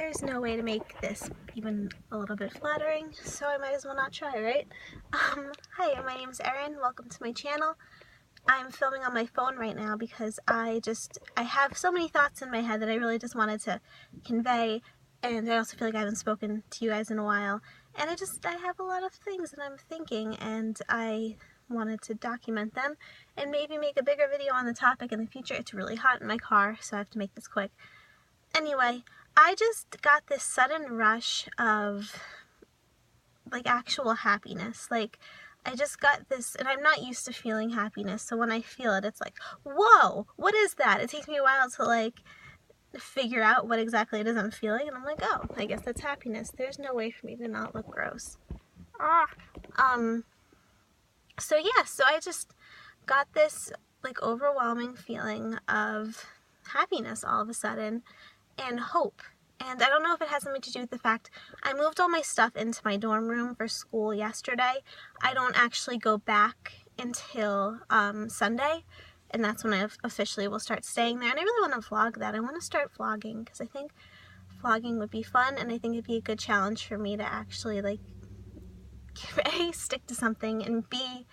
there's no way to make this even a little bit flattering, so I might as well not try, right? Hi, my name is Erin. Welcome to my channel. I'm filming on my phone right now because I have so many thoughts in my head that I really just wanted to convey, and I also feel like I haven't spoken to you guys in a while, and I have a lot of things that I'm thinking, and I wanted to document them and maybe make a bigger video on the topic in the future. It's really hot in my car, so I have to make this quick. Anyway, I just got this sudden rush of, like, actual happiness. Like, I just got this, and I'm not used to feeling happiness, so when I feel it, it's like, whoa, what is that? It takes me a while to, like, figure out what exactly it is I'm feeling, and I'm like, oh, I guess that's happiness. There's no way for me to not look gross. So I just got this, like, overwhelming feeling of happiness all of a sudden, and hope. And I don't know if it has something to do with the fact I moved all my stuff into my dorm room for school yesterday. I don't actually go back until Sunday, and that's when I officially will start staying there. And I really want to vlog that. I want to start vlogging because I think vlogging would be fun, and I think it'd be a good challenge for me to actually, like, A, stick to something, and B,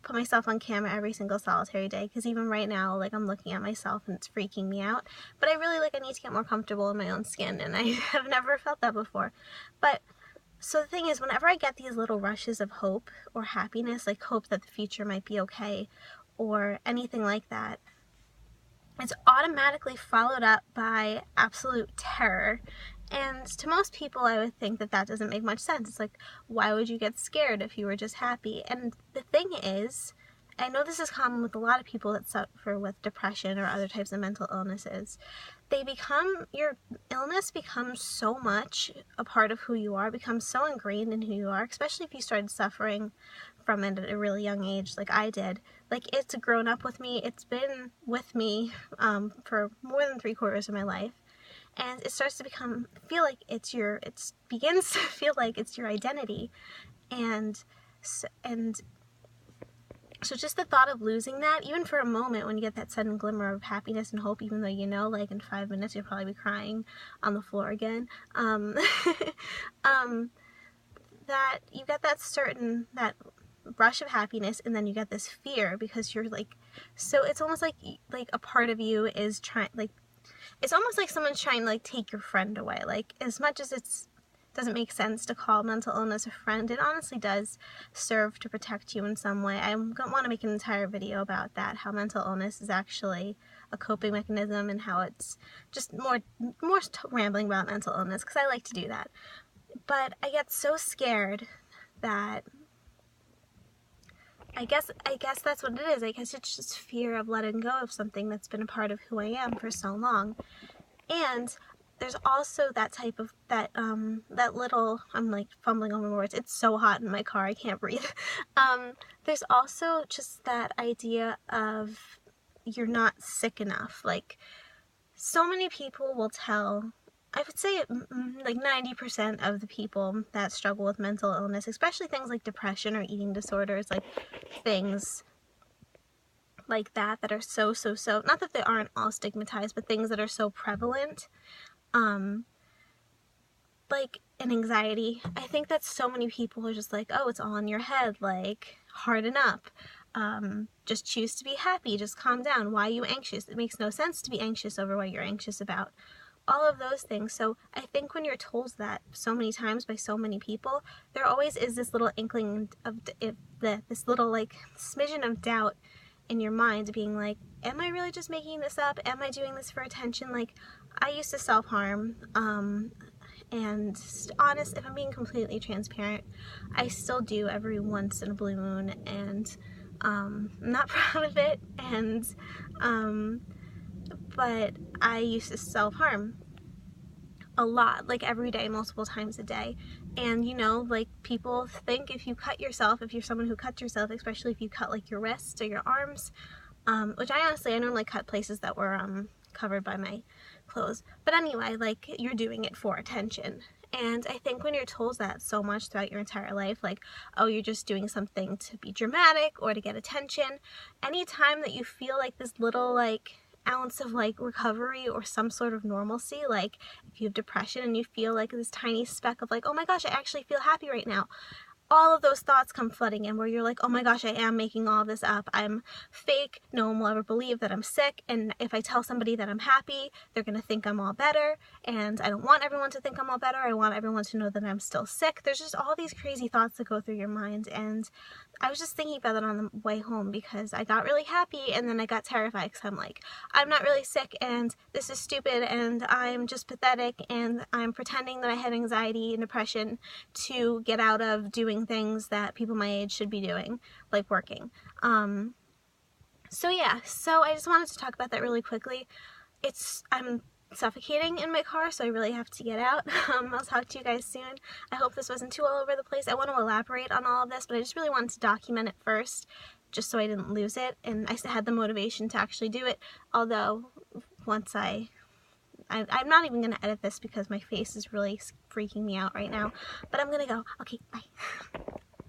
put myself on camera every single solitary day, because even right now, like, I'm looking at myself and it's freaking me out. But I need to get more comfortable in my own skin, and I have never felt that before. But so the thing is, whenever I get these little rushes of hope or happiness, like hope that the future might be okay or anything like that, it's automatically followed up by absolute terror. And to most people, I would think that that doesn't make much sense. It's like, why would you get scared if you were just happy? And the thing is, I know this is common with a lot of people that suffer with depression or other types of mental illnesses. Your illness becomes so much a part of who you are, becomes so ingrained in who you are, especially if you started suffering from it at a really young age like I did. Like, it's grown up with me, it's been with me for more than 3/4 of my life. And it starts to begins to feel like it's your identity. And so just the thought of losing that, even for a moment, when you get that sudden glimmer of happiness and hope, even though you know, like, in 5 minutes you'll probably be crying on the floor again, that you get that rush of happiness, and then you get this fear because you're like, so it's almost like a part of you is trying, like, it's almost like someone's trying to, like, take your friend away. Like, as much as it doesn't make sense to call mental illness a friend, it honestly does serve to protect you in some way. I want to make an entire video about that, how mental illness is actually a coping mechanism, and how it's just more rambling about mental illness, because I like to do that. But I get so scared that I guess that's what it is. I guess it's just fear of letting go of something that's been a part of who I am for so long. And there's also that type of, that little, I'm like fumbling over words, it's so hot in my car, I can't breathe. There's also just that idea of you're not sick enough. Like, so many people will tell, I would say like 90% of the people that struggle with mental illness, especially things like depression or eating disorders, like things like that are so, not that they aren't all stigmatized, but things that are so prevalent, like an anxiety. I think that so many people are just like, oh, it's all in your head, like, harden up, just choose to be happy, just calm down, why are you anxious? It makes no sense to be anxious over what you're anxious about. All of those things. So I think when you're told that so many times by so many people, there always is this little inkling of this little, like, smidgen of doubt in your mind, being like, am I really just making this up? Am I doing this for attention? Like, I used to self-harm, and honest, if I'm being completely transparent, I still do every once in a blue moon, and I'm not proud of it, and but I used to self-harm a lot, like every day, multiple times a day. And, you know, like, people think if you cut yourself, if you're someone who cuts yourself, especially if you cut, like, your wrists or your arms, which I normally cut places that were covered by my clothes, but anyway, like, you're doing it for attention. And I think when you're told that so much throughout your entire life, like, oh, you're just doing something to be dramatic or to get attention, anytime that you feel like this little, like, ounce of like recovery or some sort of normalcy. Like if you have depression and you feel like this tiny speck of like, oh my gosh, I actually feel happy right now, all of those thoughts come flooding in where you're like, oh my gosh, I am making all this up. I'm fake. No one will ever believe that I'm sick. And if I tell somebody that I'm happy, they're going to think I'm all better. And I don't want everyone to think I'm all better. I want everyone to know that I'm still sick. There's just all these crazy thoughts that go through your mind. And I was just thinking about that on the way home because I got really happy and then I got terrified because I'm like, I'm not really sick and this is stupid and I'm just pathetic and I'm pretending that I have anxiety and depression to get out of doing things that people my age should be doing, like working. So yeah, so I just wanted to talk about that really quickly. I'm suffocating in my car, so I really have to get out. I'll talk to you guys soon. I hope this wasn't too all over the place. I want to elaborate on all of this, but I just really wanted to document it first, just so I didn't lose it, and I had the motivation to actually do it, although once I'm not even going to edit this because my face is really freaking me out right now, but I'm going to go. Okay, bye.